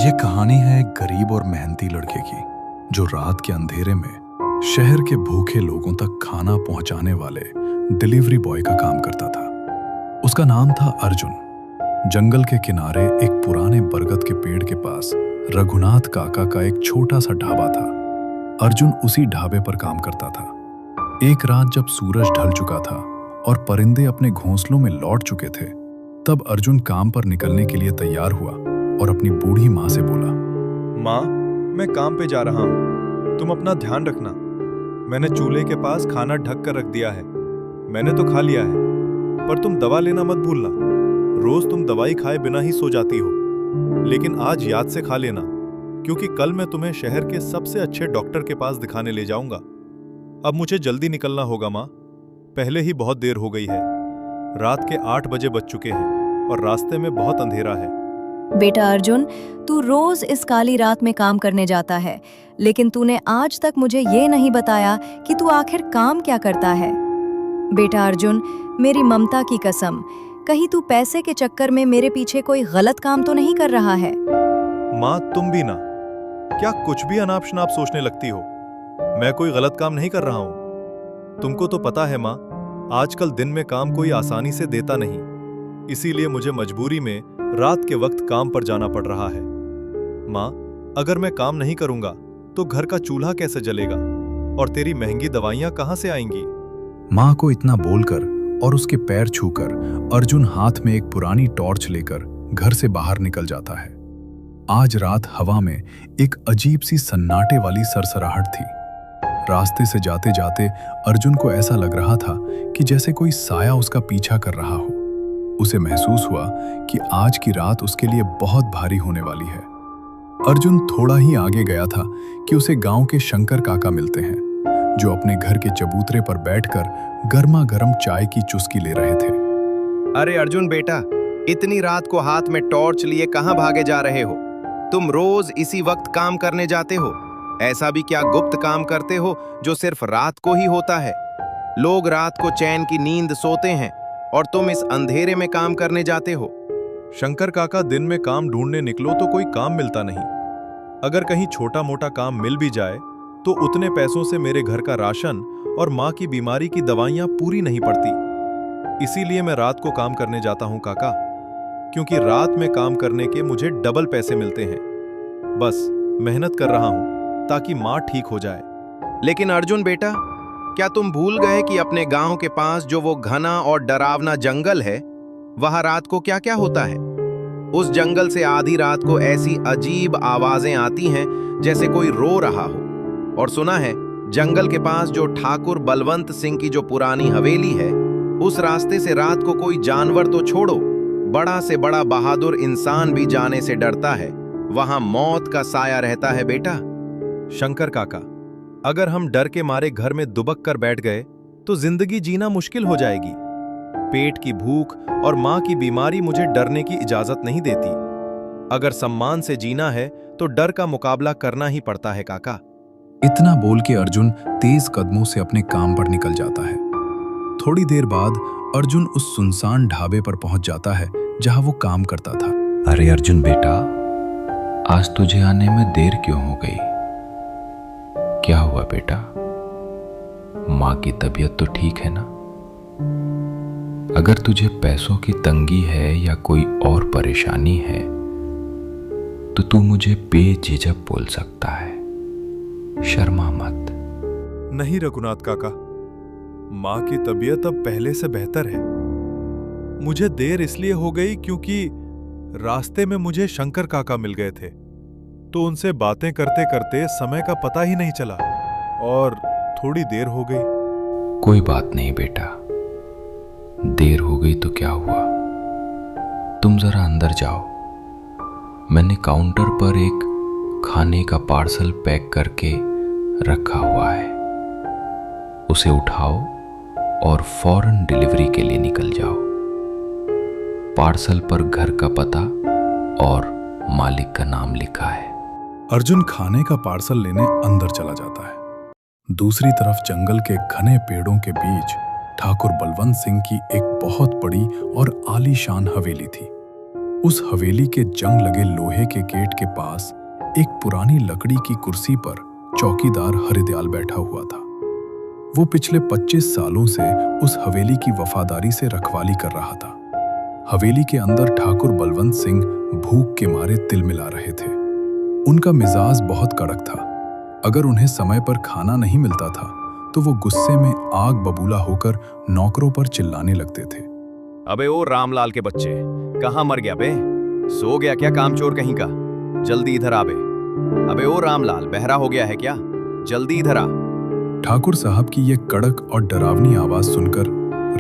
ये कहानी है एक गरीब और मेहनती लड़के की जो रात के अंधेरे में शहर के भूखे लोगों तक खाना पहुंचाने वाले डिलीवरी बॉय का काम करता था। उसका नाम था अर्जुन। जंगल के किनारे एक पुराने बरगद के पेड़ के पास रघुनाथ काका का एक छोटा सा ढाबा था। अर्जुन उसी ढाबे पर काम करता था। एक रात जब सूरज ढल चुका था और परिंदे अपने घोंसलों में लौट चुके थे, तब अर्जुन काम पर निकलने के लिए तैयार हुआ और अपनी बूढ़ी माँ से बोला, माँ, मैं काम पे जा रहा हूँ, तुम अपना ध्यान रखना। मैंने चूल्हे के पास खाना ढक कर रख दिया है। मैंने तो खा लिया है, पर तुम दवा लेना मत भूलना। रोज तुम दवाई खाए बिना ही सो जाती हो, लेकिन आज याद से खा लेना, क्योंकि कल मैं तुम्हें शहर के सबसे अच्छे डॉक्टर के पास दिखाने ले जाऊंगा। अब मुझे जल्दी निकलना होगा माँ, पहले ही बहुत देर हो गई है। रात के 8 बजे बज चुके हैं और रास्ते में बहुत अंधेरा है। बेटा अर्जुन, तू रोज इस काली रात में काम करने जाता है, लेकिन तूने आज तक मुझे ये नहीं बताया कि तू आखिर काम क्या करता है। बेटा अर्जुन, मेरी ममता की कसम, कहीं तू पैसे के चक्कर में मेरे पीछे कोई गलत काम तो नहीं कर रहा है। माँ, तुम भी ना, क्या कुछ भी अनाप शनाप सोचने लगती हो। मैं कोई गलत काम नहीं कर रहा हूँ। तुमको तो पता है माँ, आजकल दिन में काम कोई आसानी से देता नहीं, इसीलिए मुझे मजबूरी में रात के वक्त काम पर जाना पड़ रहा है। माँ, अगर मैं काम नहीं करूंगा तो घर का चूल्हा कैसे जलेगा और तेरी महंगी दवाइयां कहां से आएंगी। माँ को इतना बोलकर और उसके पैर छूकर अर्जुन हाथ में एक पुरानी टॉर्च लेकर घर से बाहर निकल जाता है। आज रात हवा में एक अजीब सी सन्नाटे वाली सरसराहट थी। रास्ते से जाते जाते अर्जुन को ऐसा लग रहा था कि जैसे कोई साया उसका पीछा कर रहा हो। उसे महसूस हुआ कि आज की रात उसके लिए बहुत भारी होने वाली है। अर्जुन थोड़ा ही आगे गया था कि उसे गांव के शंकर काका मिलते हैं, जो अपने घर के चबूतरे पर बैठकर गर्मा गर्म चाय की चुस्की ले रहे थे। अरे अर्जुन बेटा, इतनी रात को हाथ में टॉर्च लिए कहां भागे जा रहे हो? तुम रोज इसी वक्त काम करने जाते हो। ऐसा भी क्या गुप्त काम करते हो जो सिर्फ रात को ही होता है? लोग रात को चैन की नींद सोते हैं और तुम इस अंधेरे में काम करने जाते हो। शंकर काका, दिन में काम ढूंढने निकलो तो कोई काम मिलता नहीं। अगर कहीं छोटा मोटा काम मिल भी जाए तो उतने पैसों से मेरे घर का राशन और माँ की बीमारी की दवाइयाँ पूरी नहीं पड़ती। इसीलिए मैं रात को काम करने जाता हूँ काका, क्योंकि रात में काम करने के मुझे डबल पैसे मिलते हैं। बस मेहनत कर रहा हूँ ताकि माँ ठीक हो जाए। लेकिन अर्जुन बेटा, क्या तुम भूल गए कि अपने गांव के पास जो वो घना और डरावना जंगल है, वहां रात को क्या क्या होता है? उस जंगल से आधी रात को ऐसी अजीब आवाजें आती हैं जैसे कोई रो रहा हो। और सुना है, जंगल के पास जो ठाकुर बलवंत सिंह की जो पुरानी हवेली है, उस रास्ते से रात को कोई जानवर तो छोड़ो, बड़ा से बड़ा बहादुर इंसान भी जाने से डरता है। वहां मौत का साया रहता है बेटा। शंकर काका, अगर हम डर के मारे घर में दुबक कर बैठ गए तो जिंदगी जीना मुश्किल हो जाएगी। पेट की भूख और माँ की बीमारी मुझे डरने की इजाजत नहीं देती। अगर सम्मान से जीना है तो डर का मुकाबला करना ही पड़ता है काका। इतना बोल के अर्जुन तेज कदमों से अपने काम पर निकल जाता है। थोड़ी देर बाद अर्जुन उस सुनसान ढाबे पर पहुंच जाता है जहां वो काम करता था। अरे अर्जुन बेटा, आज तुझे आने में देर क्यों हो गई? क्या हुआ बेटा? माँ की तबीयत तो ठीक है ना? अगर तुझे पैसों की तंगी है या कोई और परेशानी है तो तू मुझे बेझिझक बोल सकता है, शर्मा मत। नहीं रघुनाथ काका, माँ की तबीयत अब पहले से बेहतर है। मुझे देर इसलिए हो गई क्योंकि रास्ते में मुझे शंकर काका मिल गए थे, तो उनसे बातें करते करते समय का पता ही नहीं चला और थोड़ी देर हो गई। कोई बात नहीं बेटा, देर हो गई तो क्या हुआ? तुम जरा अंदर जाओ। मैंने काउंटर पर एक खाने का पार्सल पैक करके रखा हुआ है, उसे उठाओ और फौरन डिलीवरी के लिए निकल जाओ। पार्सल पर घर का पता और मालिक का नाम लिखा है। अर्जुन खाने का पार्सल लेने अंदर चला जाता है। दूसरी तरफ जंगल के घने पेड़ों के बीच ठाकुर बलवंत सिंह की एक बहुत बड़ी और आलीशान हवेली थी। उस हवेली के जंग लगे लोहे के गेट के पास एक पुरानी लकड़ी की कुर्सी पर चौकीदार हरिदयाल बैठा हुआ था। वो पिछले 25 सालों से उस हवेली की वफादारी से रखवाली कर रहा था। हवेली के अंदर ठाकुर बलवंत सिंह भूख के मारे तिलमिला रहे थे। उनका मिजाज बहुत कड़क था। अगर उन्हें समय पर खाना नहीं मिलता था तो वो गुस्से में आग बबूला होकर नौकरों पर चिल्लाने लगते थे। अबे ओ रामलाल के बच्चे, कहाँ मर गया बे? सो गया क्या कामचोर कहीं का? जल्दी इधर आ बे। अबे ओ रामलाल, बहरा हो गया है क्या? जल्दी इधर आ। ठाकुर साहब की ये कड़क और डरावनी आवाज सुनकर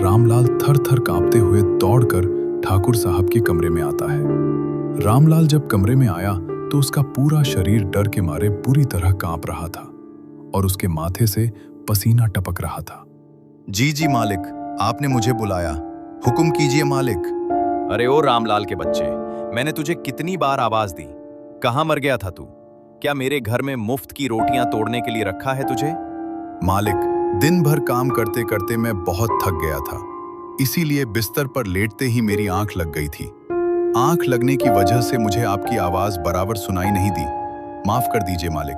रामलाल थर थर कांपते हुए दौड़कर ठाकुर साहब के कमरे में आता है। रामलाल जब कमरे में आया तो उसका पूरा शरीर डर के मारे बुरी तरह कांप रहा था और उसके माथे से पसीना टपक रहा था। जी जी मालिक, आपने मुझे बुलाया, हुक्म कीजिए मालिक। अरे ओ रामलाल के बच्चे, मैंने तुझे कितनी बार आवाज दी? कहाँ मर गया था तू? क्या मेरे घर में मुफ्त की रोटियां तोड़ने के लिए रखा है तुझे? मालिक, दिन भर काम करते करते मैं बहुत थक गया था, इसीलिए बिस्तर पर लेटते ही मेरी आंख लग गई थी। आंख लगने की वजह से मुझे आपकी आवाज बराबर सुनाई नहीं दी। माफ कर दीजिए मालिक।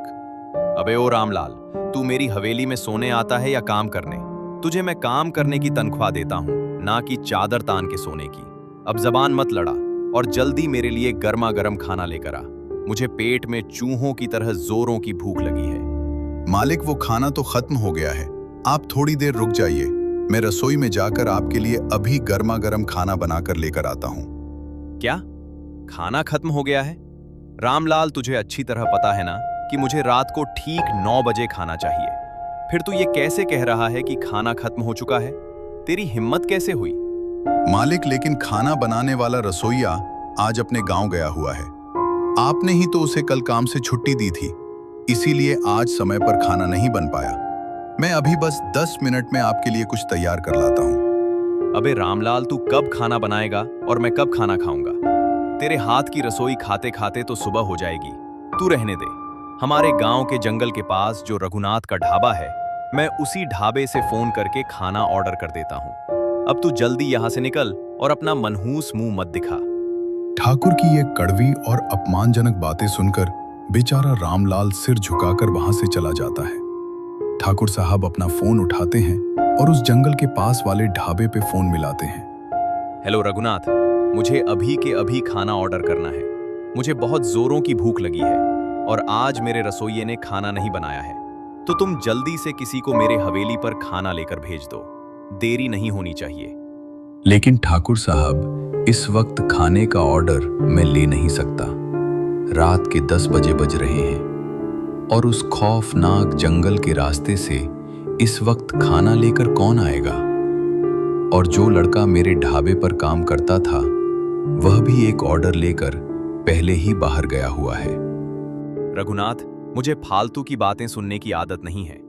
अबे ओ रामलाल, तू मेरी हवेली में सोने आता है या काम करने? तुझे मैं काम करने की तनख्वाह देता हूँ, ना कि चादर तान के सोने की। अब जबान मत लड़ा और जल्दी मेरे लिए गर्मा गर्म खाना लेकर आ। मुझे पेट में चूहों की तरह जोरों की भूख लगी है। मालिक, वो खाना तो खत्म हो गया है, आप थोड़ी देर रुक जाइए। मैं रसोई में जाकर आपके लिए अभी गर्मा गर्म खाना बनाकर लेकर आता हूँ। क्या खाना खत्म हो गया है? रामलाल, तुझे अच्छी तरह पता है ना कि मुझे रात को ठीक 9 बजे खाना चाहिए। फिर तू ये कैसे कह रहा है कि खाना खत्म हो चुका है? तेरी हिम्मत कैसे हुई? मालिक, लेकिन खाना बनाने वाला रसोइया आज अपने गांव गया हुआ है। आपने ही तो उसे कल काम से छुट्टी दी थी, इसीलिए आज समय पर खाना नहीं बन पाया। मैं अभी बस 10 मिनट में आपके लिए कुछ तैयार कर लाता हूँ। अबे रामलाल, तू कब खाना बनाएगा और मैं कब खाना खाऊंगा? तेरे हाथ की रसोई खाते खाते तो सुबह हो जाएगी। तू रहने दे। हमारे गांव के जंगल के पास जो रघुनाथ का ढाबा है, मैं उसी ढाबे से फोन करके खाना ऑर्डर कर देता हूँ। अब तू जल्दी यहाँ से निकल और अपना मनहूस मुंह मत दिखा। ठाकुर की ये कड़वी और अपमानजनक बातें सुनकर बेचारा रामलाल सिर झुकाकर वहां से चला जाता है। ठाकुर साहब अपना फोन उठाते हैं और उस जंगल के पास वाले ढाबे पे फोन मिलाते हैं। हेलो रघुनाथ, मुझे अभी के अभी खाना ऑर्डर करना है। मुझे बहुत जोरों की भूख लगी है और आज मेरे रसोइये ने खाना नहीं बनाया है, तो तुम जल्दी से किसी को मेरे हवेली पर खाना लेकर भेज दो। देरी नहीं होनी चाहिए। लेकिन ठाकुर साहब, इस वक्त खाने का ऑर्डर मैं ले नहीं सकता। रात के 10 बजे बज रहे हैं और उस खौफनाक जंगल के रास्ते से इस वक्त खाना लेकर कौन आएगा? और जो लड़का मेरे ढाबे पर काम करता था, वह भी एक ऑर्डर लेकर पहले ही बाहर गया हुआ है। रघुनाथ, मुझे फालतू की बातें सुनने की आदत नहीं है।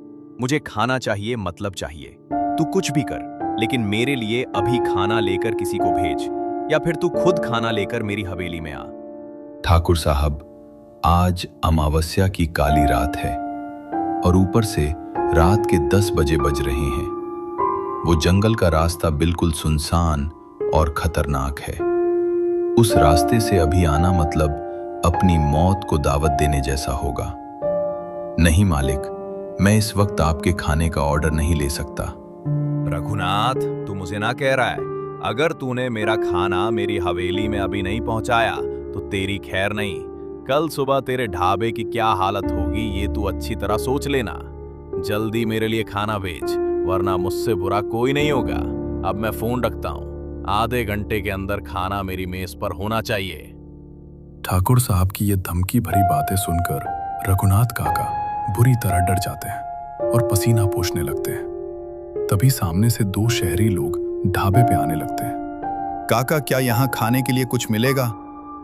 मुझे खाना चाहिए, मतलब चाहिए। तू कुछ भी कर, लेकिन मेरे लिए अभी खाना लेकर किसी को भेज, या फिर तू खुद खाना लेकर मेरी हवेली में आ। ठाकुर साहब, आज अमावस्या की काली रात है और ऊपर से रात के 10 बजे बज रहे हैं। वो जंगल का रास्ता बिल्कुल सुनसान और खतरनाक है। उस रास्ते से अभी आना मतलब अपनी मौत को दावत देने जैसा होगा। नहीं मालिक, मैं इस वक्त आपके खाने का ऑर्डर नहीं ले सकता। रघुनाथ, तू मुझे ना कह रहा है? अगर तूने मेरा खाना मेरी हवेली में अभी नहीं पहुंचाया तो तेरी खैर नहीं। कल सुबह तेरे ढाबे की क्या हालत होगी ये तू अच्छी तरह सोच लेना। जल्दी मेरे लिए खाना भेज, वरना मुझसे बुरा कोई नहीं होगा। अब मैं फोन रखता हूँ। आधे घंटे के अंदर खाना मेरी मेज पर होना चाहिए। ठाकुर साहब की ये धमकी भरी बातें सुनकर रघुनाथ काका बुरी तरह डर जाते हैं और पसीना पोंछने लगते हैं। तभी सामने से 2 शहरी लोग ढाबे पे आने लगते हैं। काका, क्या यहाँ खाने के लिए कुछ मिलेगा?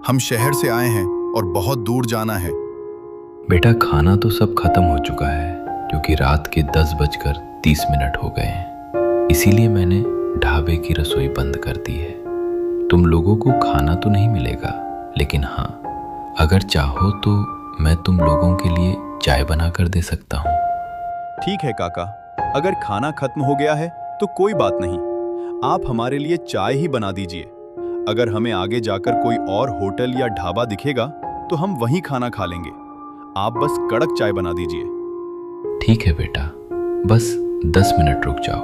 हम शहर से आए हैं और बहुत दूर जाना है। बेटा, खाना तो सब खत्म हो चुका है, क्योंकि रात के 10:30 हो गए हैं। इसीलिए मैंने ढाबे की रसोई बंद कर दी है। तुम लोगों को खाना तो नहीं मिलेगा, लेकिन हाँ, अगर चाहो तो मैं तुम लोगों के लिए चाय बना कर दे सकता हूँ। ठीक है काका, अगर खाना खत्म हो गया है तो कोई बात नहीं, आप हमारे लिए चाय ही बना दीजिए। अगर हमें आगे जाकर कोई और होटल या ढाबा दिखेगा तो हम वहीं खाना खा लेंगे। आप बस कड़क चाय बना दीजिए। ठीक है बेटा, बस 10 मिनट रुक जाओ,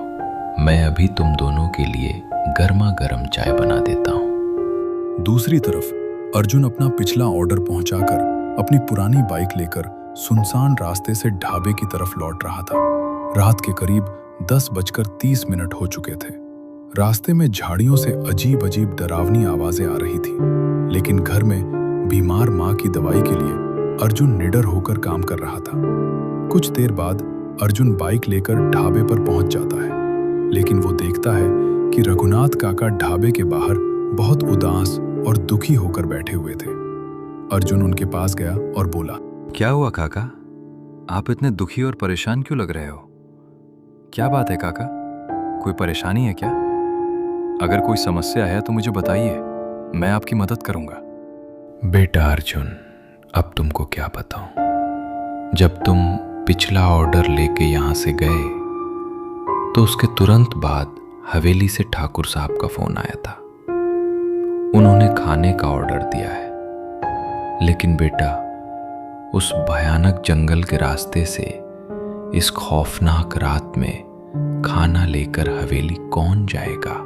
मैं अभी तुम दोनों के लिए गर्मा गर्म चाय बना देता हूँ। दूसरी तरफ अर्जुन अपना पिछला ऑर्डर पहुंचाकर अपनी पुरानी बाइक लेकर सुनसान रास्ते से ढाबे की तरफ लौट रहा था। रात के करीब 10:30 हो चुके थे। रास्ते में झाड़ियों से अजीब अजीब डरावनी आवाजें आ रही थी, लेकिन घर में बीमार माँ की दवाई के लिए अर्जुन निडर होकर काम कर रहा था। कुछ देर बाद अर्जुन बाइक लेकर ढाबे पर पहुंच जाता है, लेकिन वो देखता है कि रघुनाथ काका ढाबे के बाहर बहुत उदास और दुखी होकर बैठे हुए थे। अर्जुन उनके पास गया और बोला, क्या हुआ काका? आप इतने दुखी और परेशान क्यों लग रहे हो? क्या बात है काका? कोई परेशानी है क्या? अगर कोई समस्या है तो मुझे बताइए, मैं आपकी मदद करूंगा। बेटा अर्जुन, अब तुमको क्या बताऊं? जब तुम पिछला ऑर्डर लेके यहाँ से गए तो उसके तुरंत बाद हवेली से ठाकुर साहब का फोन आया था। उन्होंने खाने का ऑर्डर दिया है, लेकिन बेटा उस भयानक जंगल के रास्ते से इस खौफनाक रात में खाना लेकर हवेली कौन जाएगा?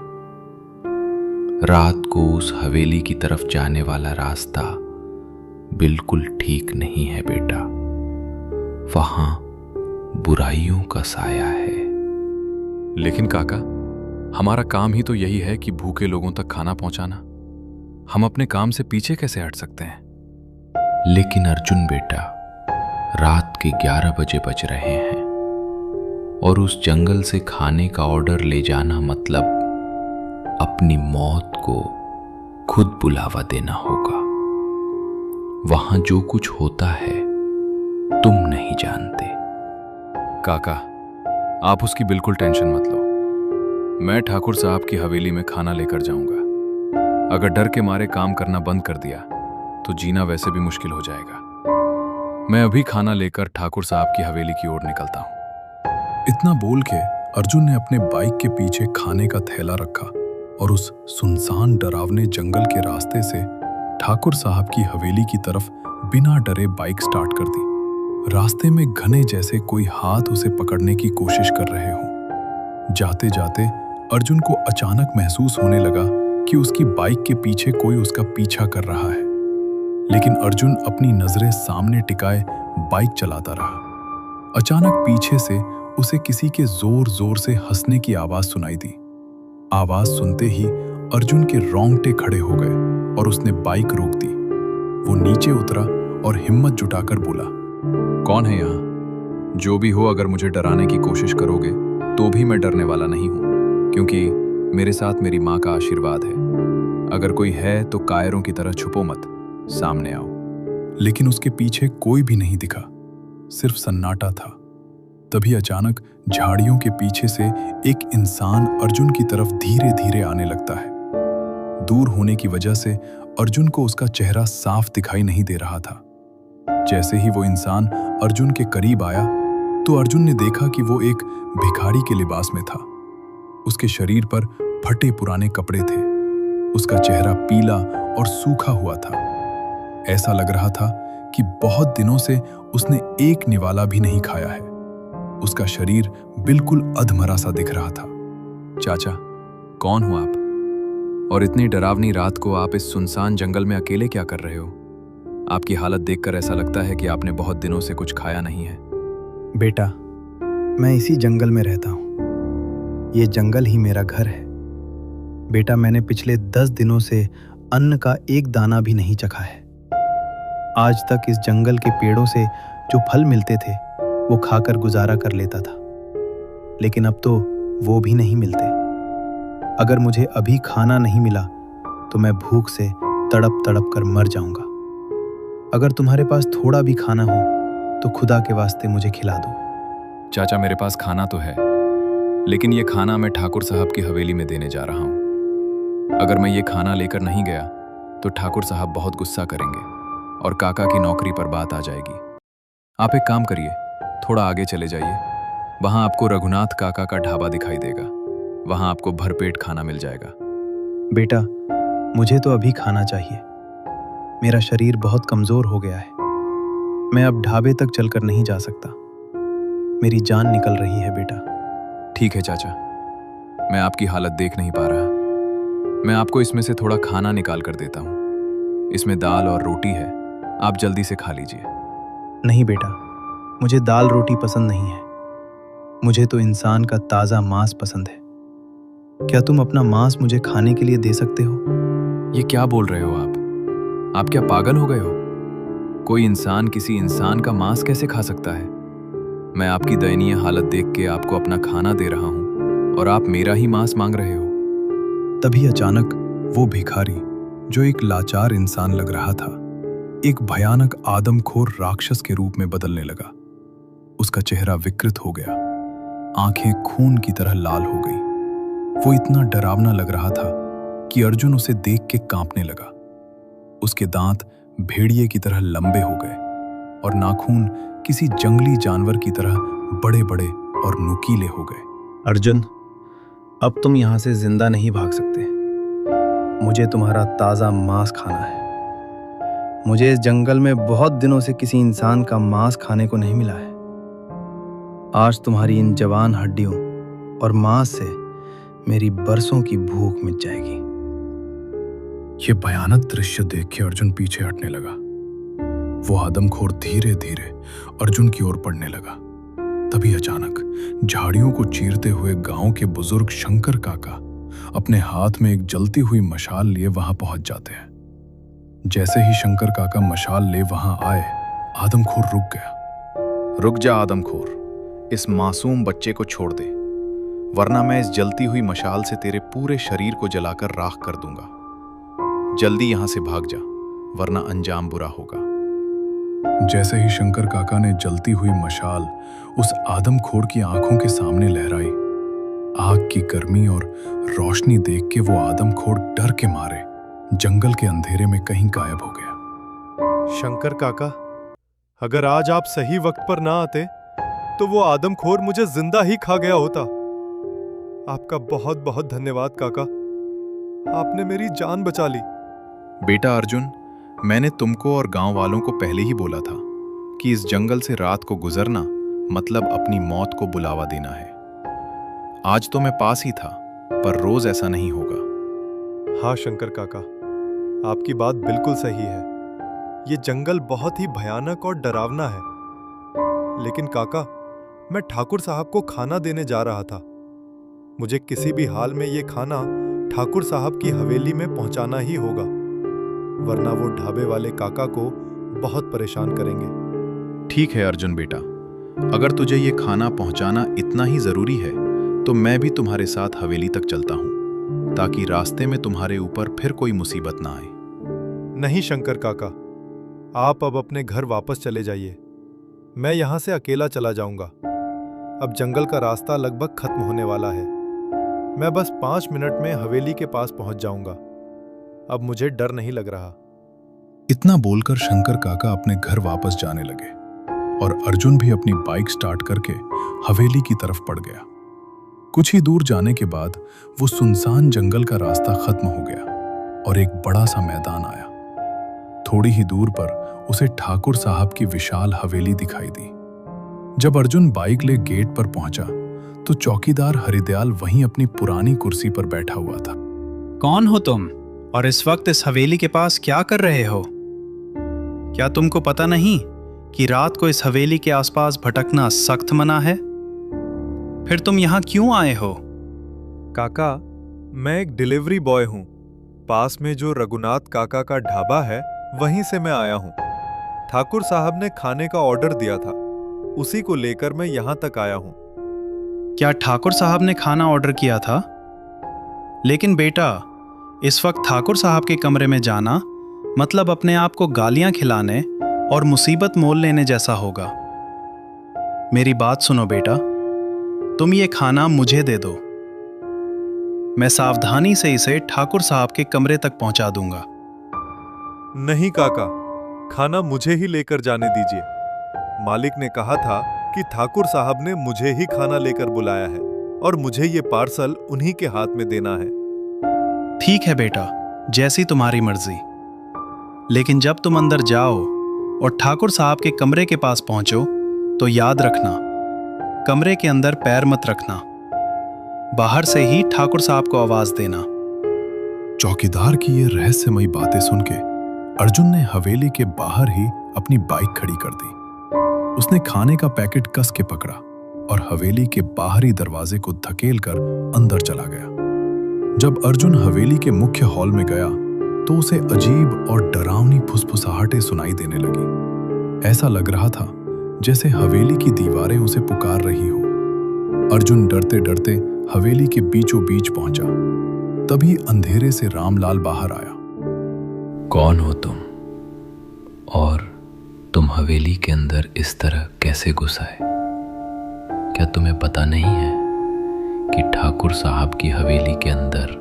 रात को उस हवेली की तरफ जाने वाला रास्ता बिल्कुल ठीक नहीं है बेटा, वहां बुराइयों का साया है। लेकिन काका, हमारा काम ही तो यही है कि भूखे लोगों तक खाना पहुंचाना। हम अपने काम से पीछे कैसे हट सकते हैं? लेकिन अर्जुन बेटा, रात के 11 बजे बज रहे हैं और उस जंगल से खाने का ऑर्डर ले जाना मतलब अपनी मौत को खुद बुलावा देना होगा। वहां जो कुछ होता है तुम नहीं जानते। काका, आप उसकी बिल्कुल टेंशन मत लो। मैं ठाकुर साहब की हवेली में खाना लेकर जाऊंगा। अगर डर के मारे काम करना बंद कर दिया तो जीना वैसे भी मुश्किल हो जाएगा। मैं अभी खाना लेकर ठाकुर साहब की हवेली की ओर निकलता हूं। इतना बोल के अर्जुन ने अपने बाइक के पीछे खाने का थैला रखा और उस सुनसान डरावने जंगल के रास्ते से ठाकुर साहब की हवेली की तरफ बिना डरे बाइक स्टार्ट कर दी। रास्ते में घने जैसे कोई हाथ उसे पकड़ने की कोशिश कर रहे हों। जाते जाते अर्जुन को अचानक महसूस होने लगा कि उसकी बाइक के पीछे कोई उसका पीछा कर रहा है, लेकिन अर्जुन अपनी नजरें सामने टिकाए बाइक चलाता रहा। अचानक पीछे से उसे किसी के जोर जोर से हंसने की आवाज सुनाई दी। आवाज सुनते ही अर्जुन के रोंगटे खड़े हो गए और उसने बाइक रोक दी। वो नीचे उतरा और हिम्मत जुटाकर बोला, कौन है यहाँ? जो भी हो, अगर मुझे डराने की कोशिश करोगे तो भी मैं डरने वाला नहीं हूं, क्योंकि मेरे साथ मेरी माँ का आशीर्वाद है। अगर कोई है तो कायरों की तरह छुपो मत, सामने आओ। लेकिन उसके पीछे कोई भी नहीं दिखा, सिर्फ सन्नाटा था। तभी अचानक झाड़ियों के पीछे से एक इंसान अर्जुन की तरफ धीरे धीरे आने लगता है। दूर होने की वजह से अर्जुन को उसका चेहरा साफ दिखाई नहीं दे रहा था। जैसे ही वो इंसान अर्जुन के करीब आया तो अर्जुन ने देखा कि वो एक भिखारी के लिबास में था। उसके शरीर पर फटे पुराने कपड़े थे। उसका चेहरा पीला और सूखा हुआ था। ऐसा लग रहा था कि बहुत दिनों से उसने एक निवाला भी नहीं खाया है। उसका शरीर बिल्कुल अधमरा सा दिख रहा था। चाचा, कौन हो आप? और इतनी डरावनी रात को आप इस सुनसान जंगल में अकेले क्या कर रहे हो? आपकी हालत देखकर ऐसा लगता है कि आपने बहुत दिनों से कुछ खाया नहीं है। बेटा, मैं इसी जंगल में रहता हूँ। ये जंगल ही मेरा घर है। बेटा, मैंने पिछले 10 दिनों से अन्न का एक दाना भी नहीं चखा है। आज तक इस जंगल के पेड़ों से जो फल मिलते थे वो खाकर गुजारा कर लेता था, लेकिन अब तो वो भी नहीं मिलते। अगर मुझे अभी खाना नहीं मिला तो मैं भूख से तड़प तड़प कर मर जाऊंगा। अगर तुम्हारे पास थोड़ा भी खाना हो तो खुदा के वास्ते मुझे खिला दो। चाचा, मेरे पास खाना तो है, लेकिन ये खाना मैं ठाकुर साहब की हवेली में देने जा रहा हूँ। अगर मैं ये खाना लेकर नहीं गया तो ठाकुर साहब बहुत गुस्सा करेंगे और काका की नौकरी पर बात आ जाएगी। आप एक काम करिए, थोड़ा आगे चले जाइए। वहां आपको रघुनाथ काका का ढाबा दिखाई देगा। वहां आपको भरपेट खाना मिल जाएगा। बेटा, मुझे तो अभी खाना चाहिए। मेरा शरीर बहुत कमजोर हो गया है। मैं अब ढाबे तक चलकर नहीं जा सकता। मेरी जान निकल रही है बेटा। ठीक है चाचा, मैं आपकी हालत देख नहीं पा रहा। मैं आपको इसमें से थोड़ा खाना निकाल कर देता हूँ। इसमें दाल और रोटी है, आप जल्दी से खा लीजिए। नहीं बेटा, मुझे दाल रोटी पसंद नहीं है। मुझे तो इंसान का ताज़ा मांस पसंद है। क्या तुम अपना मांस मुझे खाने के लिए दे सकते हो? ये क्या बोल रहे हो आप? आप क्या पागल हो गए हो? कोई इंसान किसी इंसान का मांस कैसे खा सकता है? मैं आपकी दयनीय हालत देख के आपको अपना खाना दे रहा हूँ और आप मेरा ही मांस मांग रहे हो। तभी अचानक वो भिखारी, जो एक लाचार इंसान लग रहा था, एक भयानक आदमखोर राक्षस के रूप में बदलने लगा। उसका चेहरा विकृत हो गया, आंखें खून की तरह लाल हो गई। वो इतना डरावना लग रहा था कि अर्जुन उसे देख के कांपने लगा। उसके दांत भेड़िए की तरह लंबे हो गए और नाखून किसी जंगली जानवर की तरह बड़े बड़े और नुकीले हो गए। अर्जुन, अब तुम यहां से जिंदा नहीं भाग सकते। मुझे तुम्हारा ताज़ा मांस खाना है। मुझे इस जंगल में बहुत दिनों से किसी इंसान का मांस खाने को नहीं मिला है। आज तुम्हारी इन जवान हड्डियों और मांस से मेरी बरसों की भूख मिट जाएगी। ये भयानक दृश्य देख के अर्जुन पीछे हटने लगा। वो आदमखोर धीरे धीरे अर्जुन की ओर बढ़ने लगा। तभी अचानक झाड़ियों को चीरते हुए गांव के बुजुर्ग शंकर काका अपने हाथ में एक जलती हुई मशाल लिए वहां पहुंच जाते हैं। जैसे ही शंकर काका मशाल ले वहां आए, आदमखोर रुक गया। रुक जा आदमखोर, इस मासूम बच्चे को छोड़ दे, वरना मैं इस जलती हुई मशाल से तेरे पूरे शरीर को जलाकर राख कर दूंगा। जल्दी यहां से भाग जा, वरना अंजाम बुरा होगा। जैसे ही शंकर काका ने जलती हुई मशाल उस आदमखोर की आंखों के सामने लहराई, आग की गर्मी और रोशनी देख के वो आदमखोर डर के मारे जंगल के अंधेरे में कहीं गायब हो गया। शंकर काका, अगर आज आप सही वक्त पर ना आते तो वो आदमखोर मुझे जिंदा ही खा गया होता। आपका बहुत बहुत धन्यवाद काका, आपने मेरी जान बचा ली। बेटा अर्जुन, मैंने तुमको और गांव वालों को पहले ही बोला था कि इस जंगल से रात को गुजरना मतलब अपनी मौत को बुलावा देना है। आज तो मैं पास ही था, पर रोज ऐसा नहीं होगा। हाँ शंकर काका, आपकी बात बिल्कुल सही है। ये जंगल बहुत ही भयानक और डरावना है। लेकिन काका, मैं ठाकुर साहब को खाना देने जा रहा था। मुझे किसी भी हाल में ये खाना ठाकुर साहब की हवेली में पहुंचाना ही होगा, वरना वो ढाबे वाले काका को बहुत परेशान करेंगे। ठीक है अर्जुन बेटा, अगर तुझे ये खाना पहुंचाना इतना ही जरूरी है तो मैं भी तुम्हारे साथ हवेली तक चलता हूं, ताकि रास्ते में तुम्हारे ऊपर फिर कोई मुसीबत ना आए। नहीं शंकर काका, आप अब अपने घर वापस चले जाइए। मैं यहां से अकेला चला जाऊंगा। अब जंगल का रास्ता लगभग खत्म होने वाला है। मैं बस 5 मिनट में हवेली के पास पहुंच जाऊंगा। अब मुझे डर नहीं लग रहा। इतना बोलकर शंकर काका अपने घर वापस जाने लगे और अर्जुन भी अपनी बाइक स्टार्ट करके हवेली की तरफ बढ़ गया। कुछ ही दूर जाने के बाद वो सुनसान जंगल का रास्ता खत्म हो गया और एक बड़ा सा मैदान आया। थोड़ी ही दूर पर उसे ठाकुर साहब की विशाल हवेली दिखाई दी। जब अर्जुन बाइक ले गेट पर पहुंचा तो चौकीदार हरिदयाल वहीं अपनी पुरानी कुर्सी पर बैठा हुआ था। कौन हो तुम और इस वक्त इस हवेली के पास क्या कर रहे हो? क्या तुमको पता नहीं कि रात को इस हवेली के आसपास भटकना सख्त मना है? फिर तुम यहाँ क्यों आए हो? काका, मैं एक डिलीवरी बॉय हूँ। पास में जो रघुनाथ काका का ढाबा है, वहीं से मैं आया हूँ। ठाकुर साहब ने खाने का ऑर्डर दिया था, उसी को लेकर मैं यहाँ तक आया हूँ। क्या ठाकुर साहब ने खाना ऑर्डर किया था? लेकिन बेटा, इस वक्त ठाकुर साहब के कमरे में जाना मतलब अपने आप को गालियां खिलाने और मुसीबत मोल लेने जैसा होगा। मेरी बात सुनो बेटा, तुम ये खाना मुझे दे दो। मैं सावधानी से इसे ठाकुर साहब के कमरे तक पहुंचा दूंगा। नहीं काका, खाना मुझे ही लेकर जाने दीजिए। मालिक ने कहा था कि ठाकुर साहब ने मुझे ही खाना लेकर बुलाया है और मुझे ये पार्सल उन्हीं के हाथ में देना है। ठीक है बेटा, जैसी तुम्हारी मर्जी। लेकिन जब तुम अंदर जाओ और ठाकुर साहब के कमरे के पास पहुंचो तो याद रखना, कमरे के अंदर पैर मत रखना। बाहर से ही ठाकुर साहब को आवाज देना। चौकीदार की ये रहस्यमयी बातें सुन के अर्जुन ने हवेली के बाहर ही अपनी बाइक खड़ी कर दी। उसने खाने का पैकेट कस के पकड़ा और हवेली के बाहरी दरवाजे को धकेल कर अंदर चला गया। जब अर्जुन हवेली के मुख्य हॉल में गया तो उसे अजीब और डरावनी फुसफुसाहटें सुनाई देने लगी। ऐसा लग रहा था जैसे हवेली की दीवारें उसे पुकार रही हो। अर्जुन डरते डरते हवेली के बीचों बीच पहुंचा। तभी अंधेरे से रामलाल बाहर आया। कौन हो तुम? और तुम हवेली के अंदर इस तरह कैसे घुस आए? क्या तुम्हें पता नहीं है कि ठाकुर साहब की हवेली के अंदर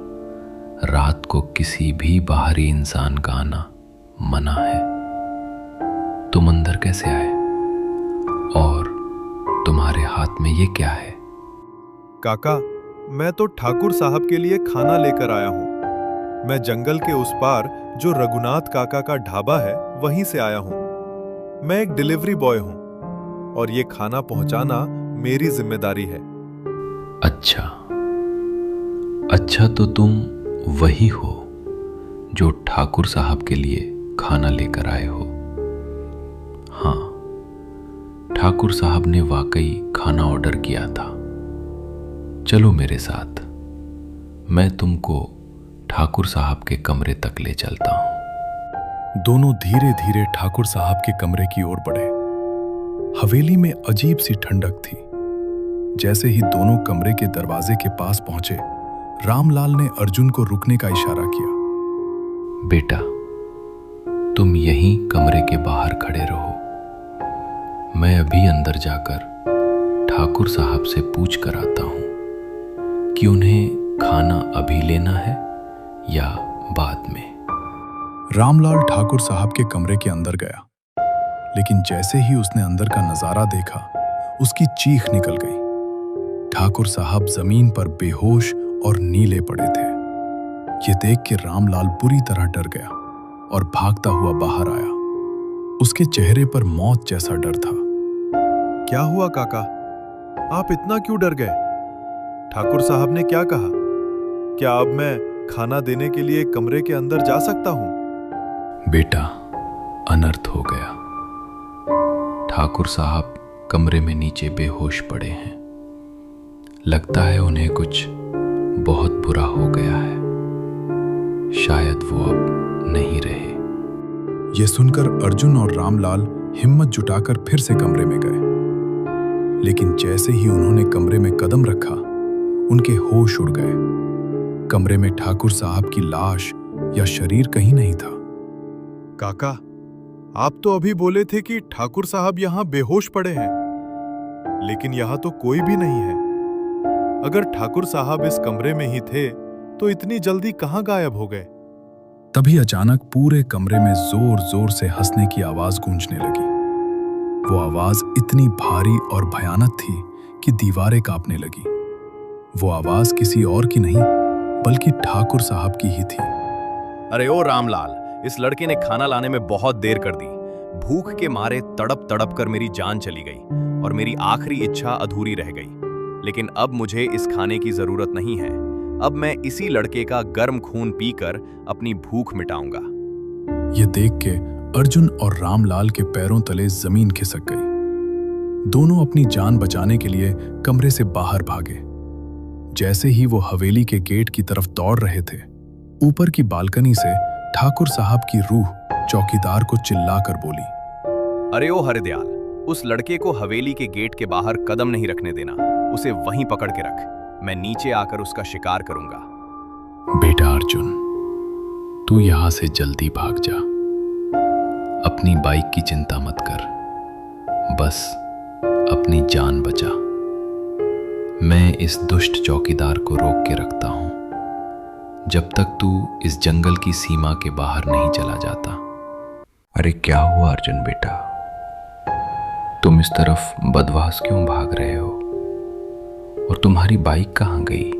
रात को किसी भी बाहरी इंसान का आना मना है? तुम अंदर कैसे आए? और तुम्हारे हाथ में ये क्या है? काका, मैं तो ठाकुर साहब के लिए खाना लेकर आया हूँ। मैं जंगल के उस पार जो रघुनाथ काका का ढाबा है वहीं से आया हूँ। मैं एक डिलीवरी बॉय हूँ और ये खाना पहुंचाना मेरी जिम्मेदारी है। अच्छा तो तुम वही हो जो ठाकुर साहब के लिए खाना लेकर आए हो। हाँ, ठाकुर साहब ने वाकई खाना ऑर्डर किया था। चलो मेरे साथ, मैं तुमको ठाकुर साहब के कमरे तक ले चलता हूं। दोनों धीरे धीरे ठाकुर साहब के कमरे की ओर बढ़े। हवेली में अजीब सी ठंडक थी। जैसे ही दोनों कमरे के दरवाजे के पास पहुंचे, रामलाल ने अर्जुन को रुकने का इशारा किया। बेटा, तुम यहीं कमरे के बाहर खड़े रहो। मैं अभी अंदर जाकर ठाकुर साहब से पूछ कर आता हूं कि उन्हें खाना अभी लेना है या बाद में। रामलाल ठाकुर साहब के कमरे के अंदर गया, लेकिन जैसे ही उसने अंदर का नजारा देखा, उसकी चीख निकल गई। ठाकुर साहब जमीन पर बेहोश और नीले पड़े थे। ये देख के रामलाल बुरी तरह डर गया और भागता हुआ बाहर आया। उसके चेहरे पर मौत जैसा डर था। क्या हुआ काका? आप इतना क्यों डर गए? ठाकुर साहब ने क्या कहा? क्या अब मैं खाना देने के लिए कमरे के अंदर जा सकता हूं? बेटा, अनर्थ हो गया। ठाकुर साहब कमरे में नीचे बेहोश पड़े हैं। लगता है उन्हें कुछ बहुत बुरा हो गया है। शायद वो अब नहीं रहे। ये सुनकर अर्जुन और रामलाल हिम्मत जुटाकर फिर से कमरे में गए। लेकिन जैसे ही उन्होंने कमरे में कदम रखा, उनके होश उड़ गए। कमरे में ठाकुर साहब की लाश या शरीर कहीं नहीं था। काका, आप तो अभी बोले थे कि ठाकुर साहब यहां बेहोश पड़े हैं, लेकिन यहां तो कोई भी नहीं है। अगर ठाकुर साहब इस कमरे में ही थे तो इतनी जल्दी कहां गायब हो गए? तभी अचानक पूरे कमरे में जोर जोर से हंसने की आवाज गूंजने लगी। वो आवाज इतनी भारी और भयानक थी कि दीवारें कांपने लगी। वो आवाज किसी और की नहीं बल्कि ठाकुर साहब की ही थी। अरे ओ रामलाल, इस लड़के ने खाना लाने में बहुत देर कर दी। भूख के मारे तड़प तड़प कर मेरी जान चली गई और मेरी आखिरी इच्छा अधूरी रह गई। लेकिन अब मुझे इस खाने की जरूरत नहीं है। अब मैं इसी लड़के का गर्म खून पीकर अपनी भूख मिटाऊंगा। ये देख के अर्जुन और रामलाल के पैरों तले जमीन खिसक गई। दोनों अपनी जान बचाने के लिए कमरे से बाहर भागे। जैसे ही वो हवेली के गेट की तरफ दौड़ रहे थे, ऊपर की बालकनी से ठाकुर साहब की रूह चौकीदार को चिल्लाकर बोली, अरे ओ हरदयाल, उस लड़के को हवेली के गेट के बाहर कदम नहीं रखने देना। उसे वहीं पकड़ के रख। मैं नीचे आकर उसका शिकार करूंगा। बेटा अर्जुन, तू यहां से जल्दी भाग जा। अपनी बाइक की चिंता मत कर, बस अपनी जान बचा। मैं इस दुष्ट चौकीदार को रोक के रखता हूं जब तक तू इस जंगल की सीमा के बाहर नहीं चला जाता। अरे क्या हुआ अर्जुन बेटा, तुम इस तरफ बदवास क्यों भाग रहे हो? और तुम्हारी बाइक कहाँ गई?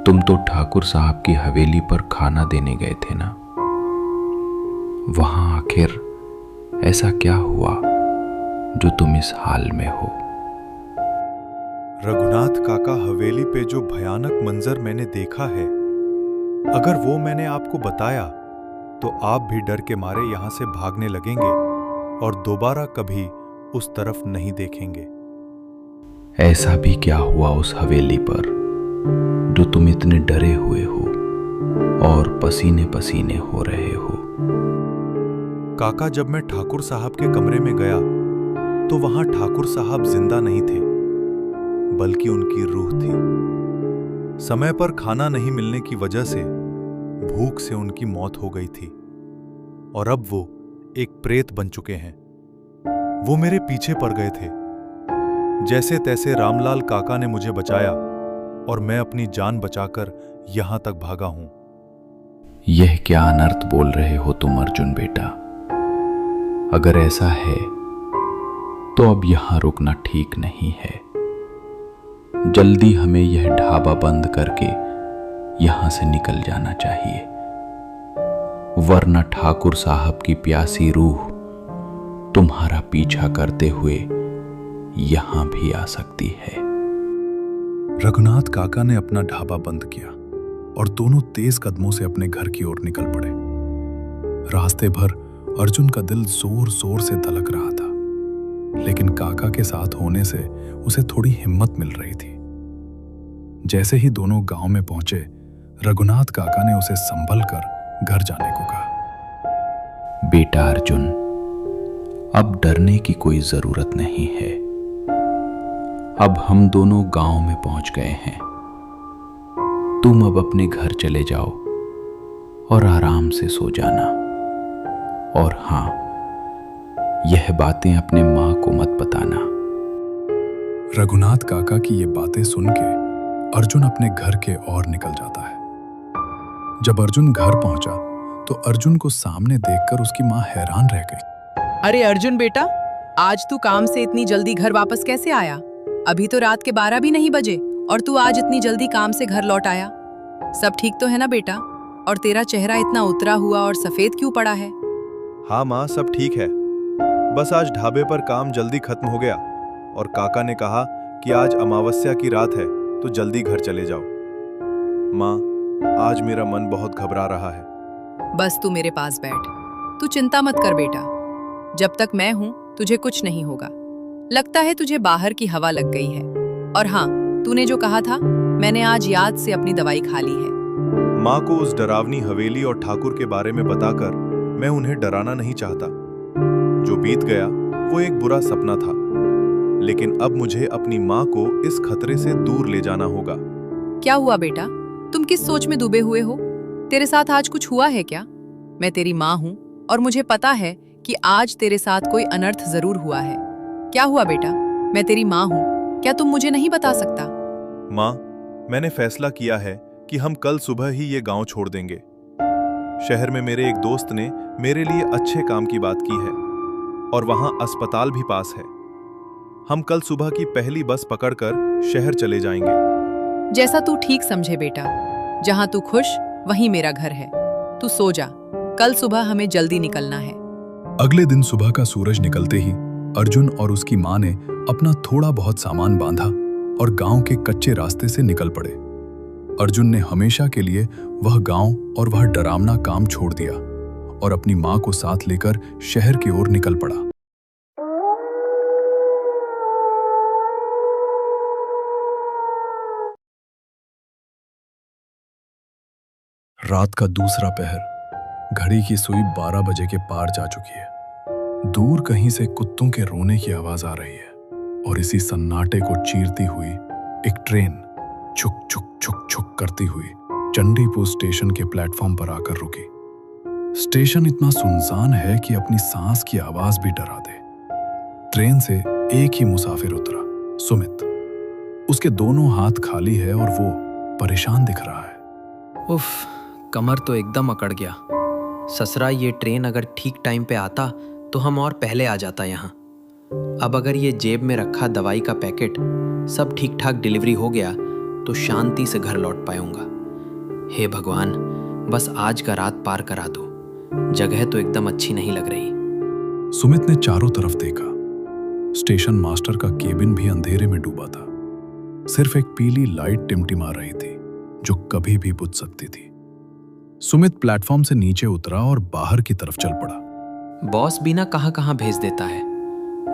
तुम तो ठाकुर साहब की हवेली पर खाना देने गए थे ना? वहां आखिर ऐसा क्या हुआ जो तुम इस हाल में हो? रघुनाथ काका, हवेली पे जो भयानक मंजर मैंने देखा है, अगर वो मैंने आपको बताया तो आप भी डर के मारे यहां से भागने लगेंगे और दोबारा कभी उस तरफ नहीं देखेंगे। ऐसा भी क्या हुआ उस हवेली पर जो तुम इतने डरे हुए हो और पसीने पसीने हो रहे हो? काका, जब मैं ठाकुर साहब के कमरे में गया तो वहां ठाकुर साहब जिंदा नहीं थे, बल्कि उनकी रूह थी। समय पर खाना नहीं मिलने की वजह से भूख से उनकी मौत हो गई थी और अब वो एक प्रेत बन चुके हैं। वो मेरे पीछे पड़ गए थे। जैसे तैसे रामलाल काका ने मुझे बचाया और मैं अपनी जान बचाकर यहां तक भागा हूं। यह क्या अनर्थ बोल रहे हो तुम अर्जुन बेटा? अगर ऐसा है तो अब यहां रुकना ठीक नहीं है। जल्दी हमें यह ढाबा बंद करके यहां से निकल जाना चाहिए, वरना ठाकुर साहब की प्यासी रूह तुम्हारा पीछा करते हुए यहां भी आ सकती है। रघुनाथ काका ने अपना ढाबा बंद किया और दोनों तेज कदमों से अपने घर की ओर निकल पड़े। रास्ते भर अर्जुन का दिल जोर जोर से धड़क रहा था, लेकिन काका के साथ होने से उसे थोड़ी हिम्मत मिल रही थी। जैसे ही दोनों गांव में पहुंचे, रघुनाथ काका ने उसे संभल कर घर जाने को कहा। बेटा अर्जुन, अब डरने की कोई जरूरत नहीं है। अब हम दोनों गांव में पहुंच गए हैं। तुम अब अपने घर चले जाओ और आराम से सो जाना। और हां, यह बातें अपने मां को मत बताना। रघुनाथ काका की ये बातें सुन के अर्जुन अपने घर के ओर निकल जाता है। जब अर्जुन घर पहुंचा तो अर्जुन को सामने देखकर उसकी मां हैरान रह गई। अरे अर्जुन बेटा, आज तू काम से इतनी जल्दी घर वापस कैसे आया? अभी तो रात के 12 भी नहीं बजे और तू आज इतनी जल्दी काम से घर लौट आया। सब ठीक तो है ना बेटा? और तेरा चेहरा इतना उतरा हुआ और सफेद क्यों पड़ा है? हाँ माँ, सब ठीक है। बस आज ढाबे पर काम जल्दी खत्म हो गया और काका ने कहा कि आज अमावस्या की रात है तो जल्दी घर चले जाओ। माँ, आज मेरा मन बहुत घबरा रहा है। बस तू मेरे पास बैठ। तू चिंता मत कर बेटा। जब तक मैं हूं तुझे कुछ नहीं होगा। लगता है तुझे बाहर की हवा लग गई है। और हाँ, तूने जो कहा था, मैंने आज याद से अपनी दवाई खा ली है। माँ को उस डरावनी हवेली और ठाकुर के बारे में बताकर मैं उन्हें डराना नहीं चाहता। जो बीत गया वो एक बुरा सपना था, लेकिन अब मुझे अपनी माँ को इस खतरे से दूर ले जाना होगा। क्या हुआ बेटा? तुम किस सोच में डूबे हुए हो? तेरे साथ आज कुछ हुआ है क्या? मैं तेरी माँ हूँ और मुझे पता है कि आज तेरे साथ कोई अनर्थ जरूर हुआ है। क्या हुआ बेटा? मैं तेरी माँ हूँ, क्या तुम मुझे नहीं बता सकता? माँ, मैंने फैसला किया है कि हम कल सुबह ही ये गांव छोड़ देंगे। शहर में मेरे एक दोस्त ने मेरे लिए अच्छे काम की बात की है और वहां अस्पताल भी पास है। हम कल सुबह की पहली बस पकड़कर शहर चले जाएंगे। जैसा तू ठीक समझे बेटा। जहां तू खुश वहीं मेरा घर है। तू सो जा। कल सुबह हमें जल्दी निकलना है। अगले दिन सुबह का सूरज निकलते ही अर्जुन और उसकी मां ने अपना थोड़ा बहुत सामान बांधा और गांव के कच्चे रास्ते से निकल पड़े। अर्जुन ने हमेशा के लिए वह गांव और वह डरावना काम छोड़ दिया और अपनी मां को साथ लेकर शहर की ओर निकल पड़ा। रात का दूसरा पहर, घड़ी की सुई 12 बजे के पार जा चुकी है। दूर कहीं से कुत्तों के रोने की आवाज आ रही है और इसी सन्नाटे को चीरती हुई एक ट्रेन छुक छुक छुक छुक करती हुई चंडीपुर स्टेशन के प्लेटफॉर्म पर आकर रुकी। स्टेशन इतना सुनसान है कि अपनी सांस की आवाज भी डरा दे। ट्रेन से एक ही मुसाफिर उतरा, सुमित। उसके दोनों हाथ खाली है और वो परेशान दिख रहा है। उफ, कमर तो एकदम अकड़ गया। ससुरा, ये ट्रेन अगर ठीक टाइम पे आता तो हम और पहले आ जाता यहाँ। अब अगर ये जेब में रखा दवाई का पैकेट सब ठीक ठाक डिलीवरी हो गया तो शांति से घर लौट पाऊंगा। हे भगवान, बस आज का रात पार करा दो। जगह तो एकदम अच्छी नहीं लग रही। सुमित ने चारों तरफ देखा। स्टेशन मास्टर का केबिन भी अंधेरे में डूबा था। सिर्फ एक पीली लाइट टिमटिमा रही थी जो कभी भी बुझ सकती थी। सुमित प्लेटफॉर्म से नीचे उतरा और बाहर की तरफ चल पड़ा। बॉस भी ना कहाँ कहाँ भेज देता है।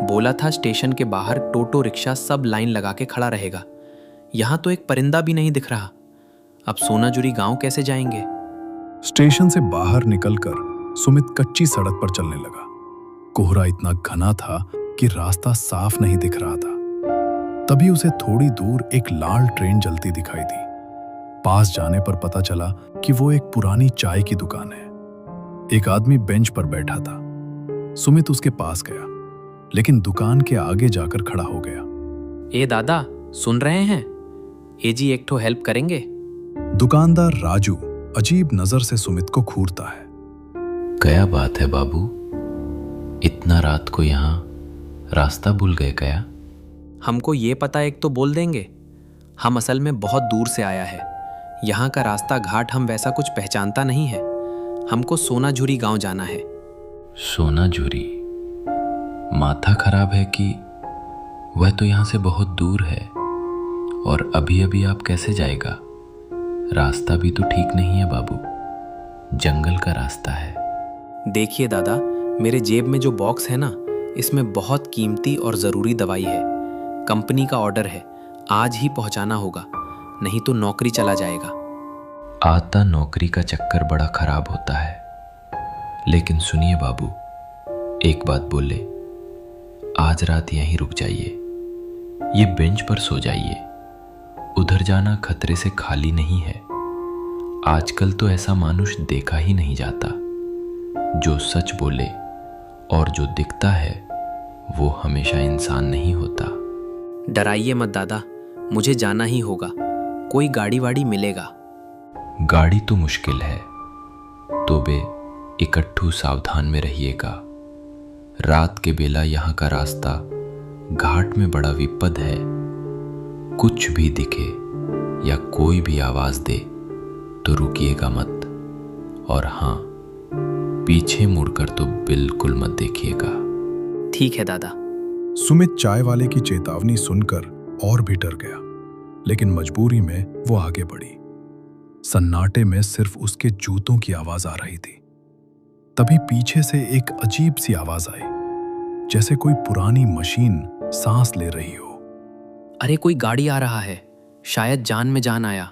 बोला था स्टेशन के बाहर टोटो रिक्शा सब लाइन लगा के खड़ा रहेगा। यहाँ तो एक परिंदा भी नहीं दिख रहा। अब सोनाजुरी गांव कैसे जाएंगे? स्टेशन से बाहर निकलकर सुमित कच्ची सड़क पर चलने लगा। कोहरा इतना घना था कि रास्ता साफ नहीं दिख रहा था। तभी उसे थोड़ी दूर एक लाल ट्रेन जलती दिखाई दी। पास जाने पर पता चला कि वो एक पुरानी चाय की दुकान है। एक आदमी बेंच पर बैठा था। सुमित उसके पास गया, लेकिन दुकान के आगे जाकर खड़ा हो गया। ए दादा, सुन रहे हैं? ए जी एक ठो हेल्प करेंगे? दुकानदार राजू अजीब नजर से सुमित को घूरता है। क्या बात है बाबू, इतना रात को यहाँ रास्ता भूल गए क्या? हमको ये पता एक तो बोल देंगे। हम असल में बहुत दूर से आया है। यहाँ का रास्ता घाट हम वैसा कुछ पहचानता नहीं है। हमको सोनाझुरी गांव जाना है। सोनाझुरी? माथा खराब है कि वह तो यहाँ से बहुत दूर है, और अभी अभी आप कैसे जाएगा? रास्ता भी तो ठीक नहीं है बाबू, जंगल का रास्ता है। देखिए दादा, मेरे जेब में जो बॉक्स है ना, इसमें बहुत कीमती और ज़रूरी दवाई है। कंपनी का ऑर्डर है, आज ही पहुंचाना होगा, नहीं तो नौकरी चला जाएगा। आता नौकरी का चक्कर बड़ा खराब होता है। लेकिन सुनिए बाबू, एक बात बोले, आज रात यहीं रुक जाइए। ये बेंच पर सो जाइए। उधर जाना खतरे से खाली नहीं है। आजकल तो ऐसा मानुष देखा ही नहीं जाता जो सच बोले, और जो दिखता है वो हमेशा इंसान नहीं होता। डराइए मत दादा, मुझे जाना ही होगा। कोई गाड़ी वाड़ी मिलेगा? गाड़ी तो मुश्किल है, तो बे इकट्ठू सावधान में रहिएगा। रात के बेला यहाँ का रास्ता घाट में बड़ा विपद है। कुछ भी दिखे या कोई भी आवाज दे तो रुकिएगा मत, और हाँ, पीछे मुड़कर तो बिल्कुल मत देखिएगा। ठीक है दादा। सुमित चाय वाले की चेतावनी सुनकर और भी डर गया, लेकिन मजबूरी में वो आगे बढ़ी। सन्नाटे में सिर्फ उसके जूतों की आवाज आ रही थी। तभी पीछे से एक अजीब सी आवाज आई, जैसे कोई पुरानी मशीन सांस ले रही हो। अरे कोई गाड़ी आ रहा है, शायद जान में जान आया।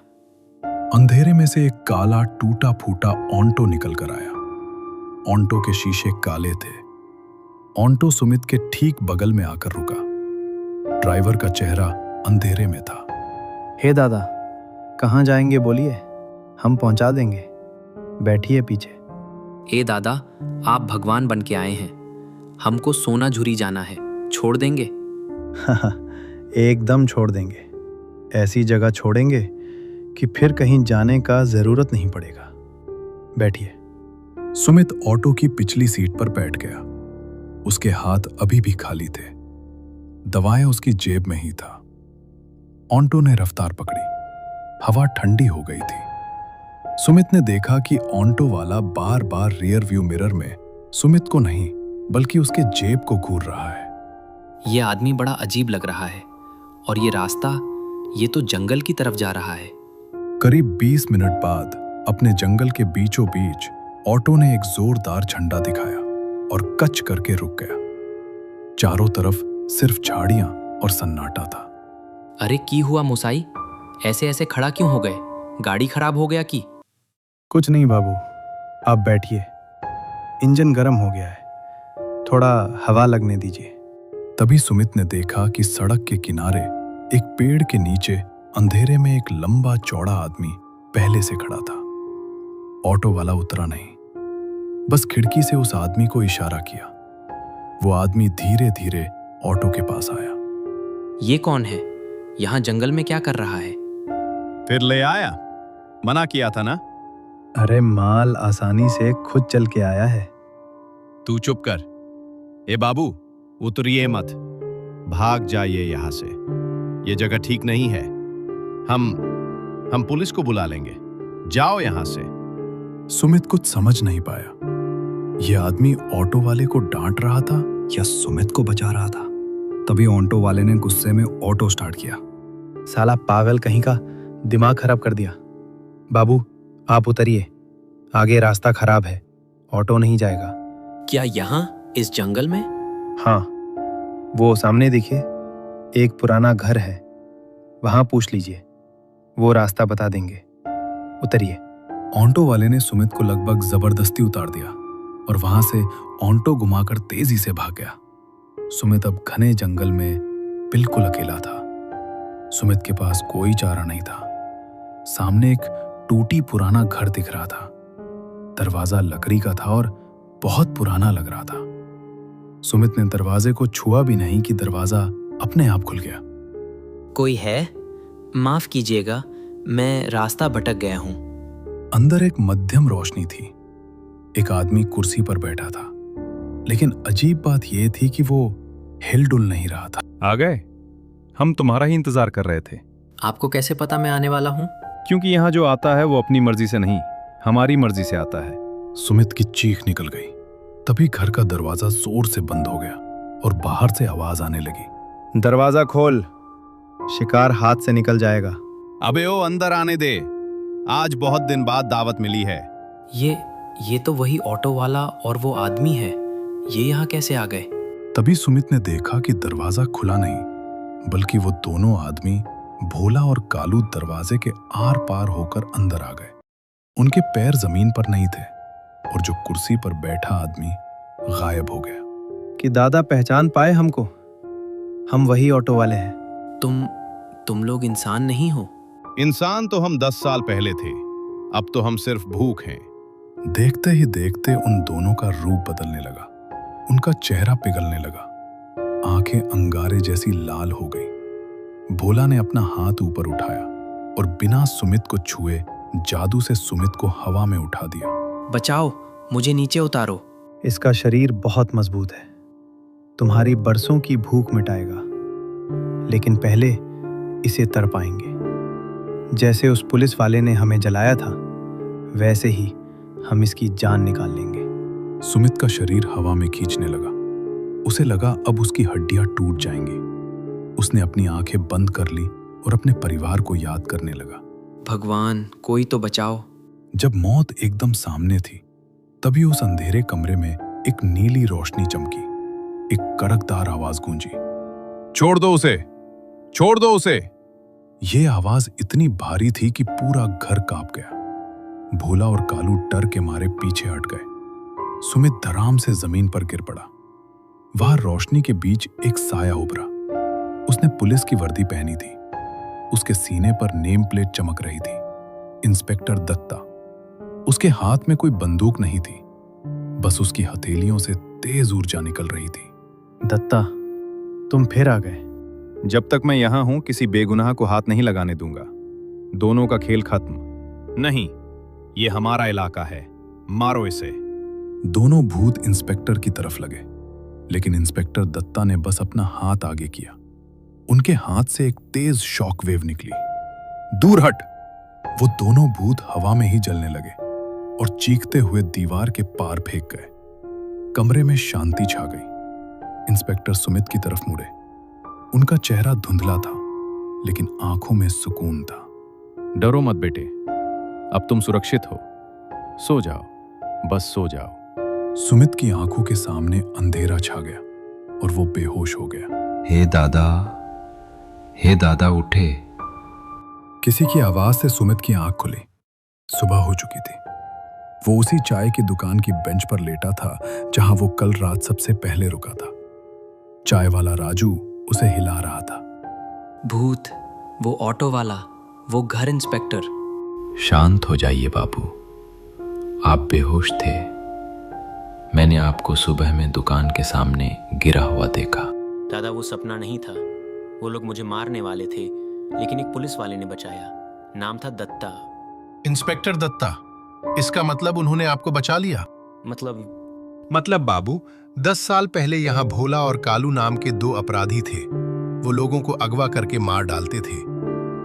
अंधेरे में से एक काला टूटा फूटा ऑन्टो निकल कर आया। ऑन्टो के शीशे काले थे। ऑन्टो सुमित के ठीक बगल में आकर रुका। ड्राइवर का चेहरा अंधेरे में था। हे दादा, कहाँ जाएंगे बोलिए, हम पहुंचा देंगे। बैठिए पीछे। ए दादा, आप भगवान बन के आए हैं। हमको सोनाझुरी जाना है, छोड़ देंगे? एकदम छोड़ देंगे। ऐसी जगह छोड़ेंगे कि फिर कहीं जाने का जरूरत नहीं पड़ेगा। बैठिए। सुमित ऑटो की पिछली सीट पर बैठ गया। उसके हाथ अभी भी खाली थे। दवाएं उसकी जेब में ही था। ऑन्टो ने रफ्तार पकड़ी। हवा ठंडी हो गई थी। सुमित ने देखा कि ऑन्टो वाला बार बार रियर व्यू मिरर में सुमित को नहीं बल्कि उसके जेब को घूर रहा है। ये आदमी बड़ा अजीब लग रहा है, और ये रास्ता, ये तो जंगल की तरफ जा रहा है। करीब 20 मिनट बाद अपने जंगल के बीचों बीच ऑटो ने एक जोरदार झंडा दिखाया और कच करके रुक गया। चारों तरफ सिर्फ झाड़ियां और सन्नाटा था। अरे की हुआ मुसाई, ऐसे ऐसे खड़ा क्यों हो गए? गाड़ी खराब हो गया की? कुछ नहीं बाबू, आप बैठिए। इंजन गर्म हो गया है, थोड़ा हवा लगने दीजिए। तभी सुमित ने देखा कि सड़क के किनारे एक पेड़ के नीचे अंधेरे में एक लंबा चौड़ा आदमी पहले से खड़ा था। ऑटो वाला उतरा नहीं, बस खिड़की से उस आदमी को इशारा किया। वो आदमी धीरे धीरे ऑटो के पास आया। ये कौन है? यहाँ जंगल में क्या कर रहा है? फिर ले आया, मना किया था ना। अरे माल आसानी से खुद चल के आया है। तू चुप कर। ए बाबू, उतरिए मत, भाग जाइए यहां से। ये जगह ठीक नहीं है। हम पुलिस को बुला लेंगे। जाओ यहां से। सुमित कुछ समझ नहीं पाया। यह आदमी ऑटो वाले को डांट रहा था या सुमित को बचा रहा था। तभी ऑटो वाले ने गुस्से में ऑटो स्टार्ट किया। साला पागल कहीं का, दिमाग खराब कर दिया। बाबू आप उतरिए, आगे रास्ता खराब है, ऑटो नहीं जाएगा। क्या यहाँ इस जंगल में? हाँ, वो सामने देखिए, एक पुराना घर है, वहां पूछ लीजिए, वो रास्ता बता देंगे। उतरिए। ऑटो वाले ने सुमित को लगभग जबरदस्ती उतार दिया और वहां से ऑटो घुमाकर तेजी से भाग गया। सुमित अब घने जंगल में बिल्कुल अकेला था। सुमित के पास कोई चारा नहीं था। सामने एक टूटी पुराना घर दिख रहा था। दरवाजा लकड़ी का था और बहुत पुराना लग रहा था। सुमित ने दरवाजे को छुआ भी नहीं कि दरवाजा अपने आप खुल गया। कोई है? माफ कीजिएगा, मैं रास्ता भटक गया हूँ। अंदर एक मध्यम रोशनी थी। एक आदमी कुर्सी पर बैठा था, लेकिन अजीब बात यह थी कि वो हिलडुल नहीं रहा था। आ गए? हम तुम्हारा ही इंतजार कर रहे थे। आपको कैसे पता मैं आने वाला हूँ? क्योंकि यहाँ जो आता है वो अपनी मर्जी से नहीं, हमारी मर्जी से आता है। सुमित की चीख निकल गई। तभी घर का दरवाजा जोर से बंद हो गया और बाहर से आवाज आने लगी। दरवाजा खोल, शिकार हाथ से निकल जाएगा। अबे ओ, अंदर आने दे, आज बहुत दिन बाद दावत मिली है। ये तो वही ऑटो वाला और वो आदमी है। ये यहाँ कैसे आ गए? तभी सुमित ने देखा कि दरवाजा खुला नहीं, बल्कि वो दोनों आदमी भोला और कालू दरवाजे के आर पार होकर अंदर आ गए। उनके पैर जमीन पर नहीं थे और जो कुर्सी पर बैठा आदमी गायब हो गया। कि दादा पहचान पाए हमको? हम वही ऑटो वाले हैं। तुम लोग इंसान नहीं हो? इंसान तो हम 10 साल पहले थे, अब तो हम सिर्फ भूख हैं। देखते ही देखते उन दोनों का रूप बदलने लगा। उनका चेहरा पिघलने लगा, आंखें अंगारे जैसी लाल हो गई। भोला ने अपना हाथ ऊपर उठाया और बिना सुमित को छुए जादू से सुमित को हवा में उठा दिया। बचाओ, मुझे नीचे उतारो। इसका शरीर बहुत मजबूत है, तुम्हारी बरसों की भूख मिटाएगा, लेकिन पहले इसे तर पाएंगे। जैसे उस पुलिस वाले ने हमें जलाया था, वैसे ही हम इसकी जान निकाल लेंगे। सुमित का शरीर हवा में खींचने लगा। उसे लगा अब उसकी हड्डियां टूट जाएंगी। उसने अपनी आंखें बंद कर ली और अपने परिवार को याद करने लगा। भगवान, कोई तो बचाओ। जब मौत एकदम सामने थी, तभी उस अंधेरे कमरे में एक नीली रोशनी चमकी। एक कड़कदार आवाज गूंजी, छोड़ दो उसे, छोड़ दो उसे। यह आवाज इतनी भारी थी कि पूरा घर कांप गया। भोला और कालू डर के मारे पीछे हट गए। सुमित धड़ाम से जमीन पर गिर पड़ा। वहां रोशनी के बीच एक साया उभरा। उसने पुलिस की वर्दी पहनी थी। उसके सीने पर नेम प्लेट चमक रही थी, इंस्पेक्टर दत्ता। उसके हाथ में कोई बंदूक नहीं थी, बस उसकी हथेलियों से तेज ऊर्जा निकल रही थी। दत्ता, तुम फिर आ गए। जब तक मैं यहां हूं, किसी बेगुनाह को हाथ नहीं लगाने दूंगा। दोनों का खेल खत्म। नहीं, ये हमारा इलाका है, मारो इसे। दोनों भूत इंस्पेक्टर की तरफ लगे, लेकिन इंस्पेक्टर दत्ता ने बस अपना हाथ आगे किया। उनके हाथ से एक तेज शॉकवेव निकली। दूर हट! वो दोनों भूत हवा में ही जलने लगे और चीखते हुए दीवार के पार फेंक गए। कमरे में शांति छा गई। इंस्पेक्टर सुमित की तरफ मुड़े। उनका चेहरा धुंधला था, लेकिन आंखों में सुकून था। डरो मत बेटे, अब तुम सुरक्षित हो। सो जाओ, बस सो जाओ। सुमित की आंखों के सामने अंधेरा छा गया और वो बेहोश हो गया। हे दादा उठे। किसी की आवाज से सुमित की आंख खुली। सुबह हो चुकी थी। वो उसी चाय की दुकान की बेंच पर लेटा था जहां वो कल रात सबसे पहले रुका था। चाय वाला राजू उसे हिला रहा था। भूत, वो ऑटो वाला, वो घर इंस्पेक्टर। शांत हो जाइए बाबू, आप बेहोश थे। मैंने आपको सुबह में दुकान के सामने गिरा हुआ देखा। दादा, वो सपना नहीं था। वो लोग मुझे मारने वाले थे, लेकिन एक पुलिस वाले ने बचाया। नाम था दत्ता। इंस्पेक्टर दत्ता, इसका मतलब उन्होंने आपको बचा लिया? मतलब बाबू, 10 साल पहले यहाँ भोला और कालू नाम के 2 अपराधी थे। वो लोगों को अगवा करके मार डालते थे।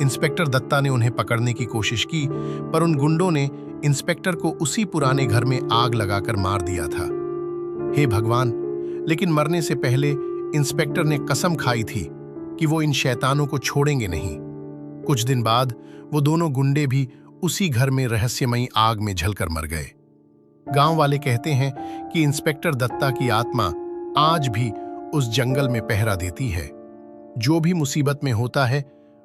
इंस्पेक्टर दत्ता ने उन्हें पकड़ने की कोशिश की, पर उन गुंडों ने इंस्पेक्टर को उसी पुराने घर में आग लगाकर मार दिया था। हे भगवान, लेकिन मरने से पहले इंस्पेक्टर ने कसम खाई थी कि वो इन शैतानों को छोड़ेंगे नहीं। कुछ दिन बाद वो दोनों गुंडे भी उसी घर में रहस्यमयी आग में जलकर मर गए। गांव वाले कहते हैं कि इंस्पेक्टर दत्ता की आत्मा आज भी उस जंगल में पहरा देती है। जो भी मुसीबत में होता है,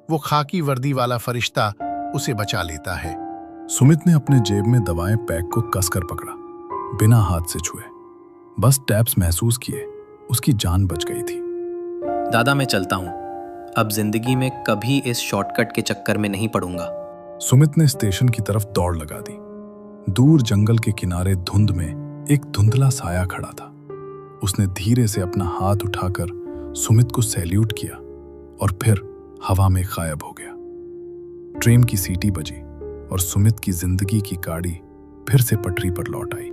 वो खाकी वर्दी वाला फरिश्ता उसे बचा लेता है। सुमित ने अपने जेब में दवाएं पैक को कसकर पकड़ा, बिना हाथ से छुए। बस टैप्स महसूस किए, उसकी जान बच गई थी। दादा मैं चलता हूँ, अब जिंदगी में कभी इस शॉर्टकट के चक्कर में नहीं पड़ूंगा। सुमित ने स्टेशन की तरफ दौड़ लगा दी। दूर जंगल के किनारे धुंध में एक धुंधला साया खड़ा था। उसने धीरे से अपना हाथ उठाकर सुमित को सैल्यूट किया और फिर हवा में गायब हो गया। ट्रेन की सीटी बजी और सुमित की जिंदगी की गाड़ी फिर से पटरी पर लौट आई।